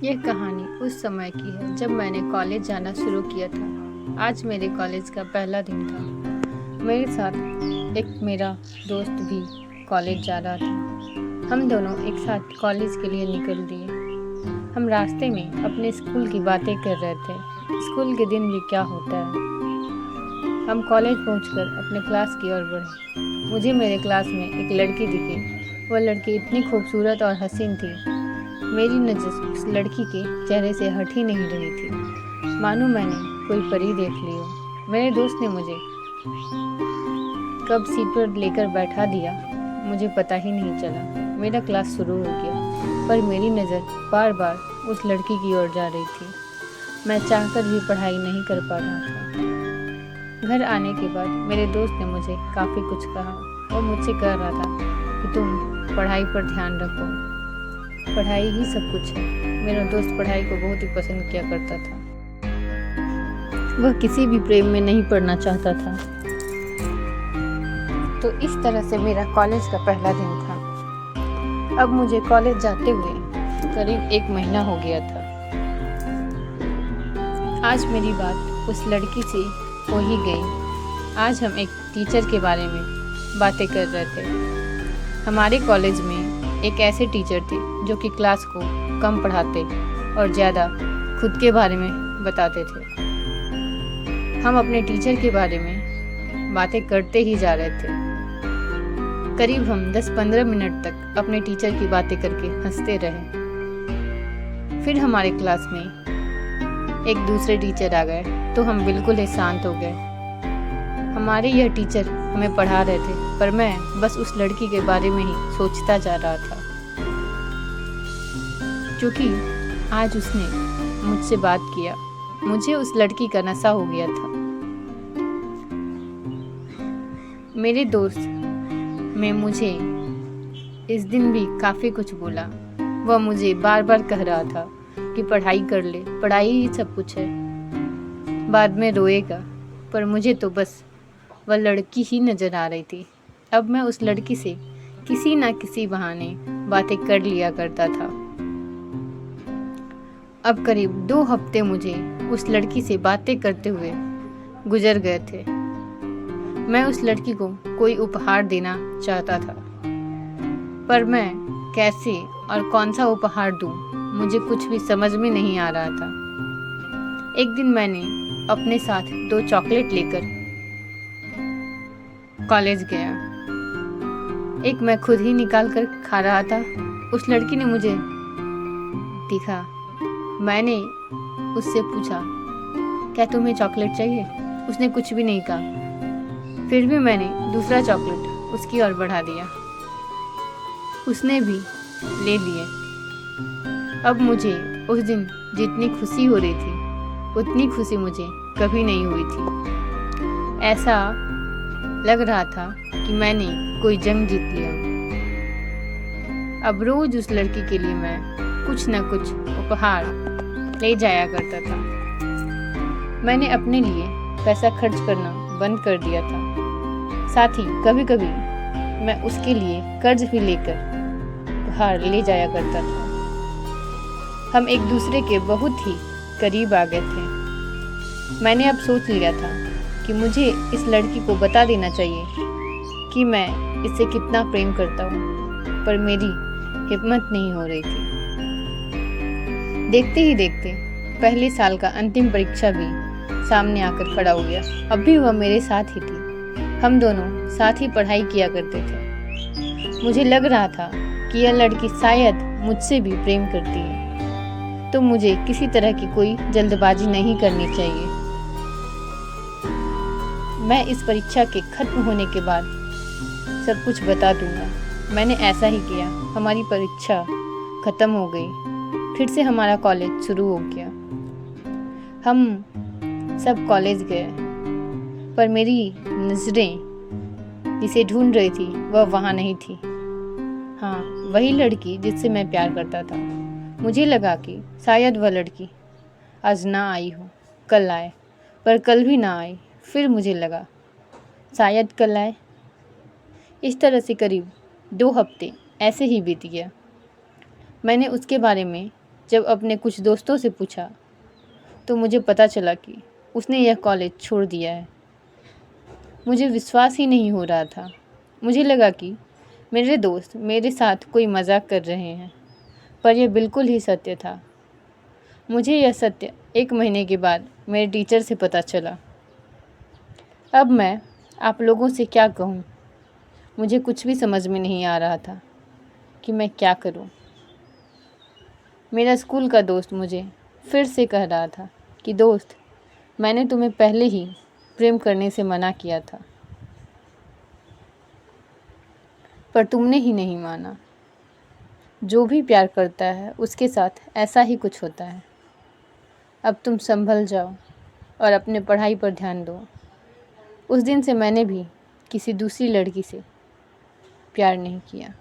यह कहानी उस समय की है जब मैंने कॉलेज जाना शुरू किया था। आज मेरे कॉलेज का पहला दिन था। मेरे साथ एक मेरा दोस्त भी कॉलेज जा रहा था। हम दोनों एक साथ कॉलेज के लिए निकल दिए। हम रास्ते में अपने स्कूल की बातें कर रहे थे। स्कूल के दिन भी क्या होता है। हम कॉलेज पहुंचकर अपने क्लास की ओर बढ़े। मुझे मेरे क्लास में एक लड़की दिखी। वह लड़की इतनी खूबसूरत और हसीन थी। मेरी नज़र उस लड़की के चेहरे से हट ही नहीं रही थी, मानो मैंने कोई परी देख ली हो। मेरे दोस्त ने मुझे कब सीट पर लेकर बैठा दिया, मुझे पता ही नहीं चला। मेरा क्लास शुरू हो गया, पर मेरी नज़र बार बार उस लड़की की ओर जा रही थी। मैं चाहकर भी पढ़ाई नहीं कर पा रहा था। घर आने के बाद मेरे दोस्त ने मुझे काफ़ी कुछ कहा। वो मुझसे कह रहा था कि तुम पढ़ाई पर ध्यान रखो, पढ़ाई ही सब कुछ है। मेरा दोस्त पढ़ाई को बहुत ही पसंद किया करता था। वह किसी भी प्रेम में नहीं पड़ना चाहता था। तो इस तरह से मेरा कॉलेज का पहला दिन था। अब मुझे कॉलेज जाते हुए करीब 1 महीना हो गया था। आज मेरी बात उस लड़की से हो ही गई। आज हम एक टीचर के बारे में बातें कर रहे थे। हमारे कॉलेज में एक ऐसे टीचर थे जो कि क्लास को कम पढ़ाते और ज़्यादा खुद के बारे में बताते थे। हम अपने टीचर के बारे में बातें करते ही जा रहे थे। करीब हम 10-15 मिनट तक अपने टीचर की बातें करके हंसते रहे। फिर हमारे क्लास में एक दूसरे टीचर आ गए तो हम बिल्कुल ही शांत हो गए। हमारे यह टीचर हमें पढ़ा रहे थे, पर मैं बस उस लड़की के बारे में ही सोचता जा रहा था, क्योंकि आज उसने मुझसे बात किया। मुझे उस लड़की का नशा हो गया था। मेरे दोस्त में मुझे इस दिन भी काफ़ी कुछ बोला। वह मुझे बार बार कह रहा था कि पढ़ाई कर ले, पढ़ाई ही सब कुछ है, बाद में रोएगा। पर मुझे तो बस वह लड़की ही नज़र आ रही थी। अब मैं उस लड़की से किसी ना किसी बहाने बातें कर लिया करता था। अब करीब 2 हफ्ते मुझे उस लड़की से बातें करते हुए गुजर गए थे। मैं उस लड़की को कोई उपहार देना चाहता था, पर मैं कैसे और कौन सा उपहार दूं, मुझे कुछ भी समझ में नहीं आ रहा था। एक दिन मैंने अपने साथ 2 चॉकलेट लेकर कॉलेज गया। एक मैं खुद ही निकाल कर खा रहा था। उस लड़की ने मुझे दिखा। मैंने उससे पूछा, क्या तुम्हें चॉकलेट चाहिए? उसने कुछ भी नहीं कहा। फिर भी मैंने दूसरा चॉकलेट उसकी ओर बढ़ा दिया। उसने भी ले लिए। अब मुझे उस दिन जितनी खुशी हो रही थी, उतनी खुशी मुझे कभी नहीं हुई थी। ऐसा लग रहा था कि मैंने कोई जंग जीत लिया। अब रोज उस लड़की के लिए मैं कुछ न कुछ उपहार ले जाया करता था। मैंने अपने लिए पैसा खर्च करना बंद कर दिया था। साथ ही कभी कभी मैं उसके लिए कर्ज भी लेकर उपहार ले जाया करता था। हम एक दूसरे के बहुत ही करीब आ गए थे। मैंने अब सोच लिया था कि मुझे इस लड़की को बता देना चाहिए कि मैं इससे कितना प्रेम करता हूँ, पर मेरी हिम्मत नहीं हो रही थी। देखते ही देखते पहले साल का अंतिम परीक्षा भी सामने आकर खड़ा हो गया। अब भी वह मेरे साथ ही थी। हम दोनों साथ ही पढ़ाई किया करते थे। मुझे लग रहा था कि यह लड़की शायद मुझसे भी प्रेम करती है, तो मुझे किसी तरह की कोई जल्दबाजी नहीं करनी चाहिए। मैं इस परीक्षा के खत्म होने के बाद सब कुछ बता दूंगा। मैंने ऐसा ही किया। हमारी परीक्षा खत्म हो गई। फिर से हमारा कॉलेज शुरू हो गया। हम सब कॉलेज गए, पर मेरी नज़रें जिसे ढूंढ रही थी वह वहाँ नहीं थी। हाँ, वही लड़की जिससे मैं प्यार करता था। मुझे लगा कि शायद वह लड़की आज ना आई हो, कल आए, पर कल भी ना आई। फिर मुझे लगा शायद कल आए। इस तरह से करीब 2 हफ्ते ऐसे ही बीत गया। मैंने उसके बारे में जब अपने कुछ दोस्तों से पूछा तो मुझे पता चला कि उसने यह कॉलेज छोड़ दिया है। मुझे विश्वास ही नहीं हो रहा था। मुझे लगा कि मेरे दोस्त मेरे साथ कोई मजाक कर रहे हैं, पर यह बिल्कुल ही सत्य था। मुझे यह सत्य 1 महीने के बाद मेरे टीचर से पता चला। अब मैं आप लोगों से क्या कहूँ? मुझे कुछ भी समझ में नहीं आ रहा था कि मैं क्या करूँ। मेरा स्कूल का दोस्त मुझे फिर से कह रहा था कि दोस्त, मैंने तुम्हें पहले ही प्रेम करने से मना किया था, पर तुमने ही नहीं माना। जो भी प्यार करता है उसके साथ ऐसा ही कुछ होता है। अब तुम संभल जाओ और अपने पढ़ाई पर ध्यान दो। उस दिन से मैंने भी किसी दूसरी लड़की से प्यार नहीं किया।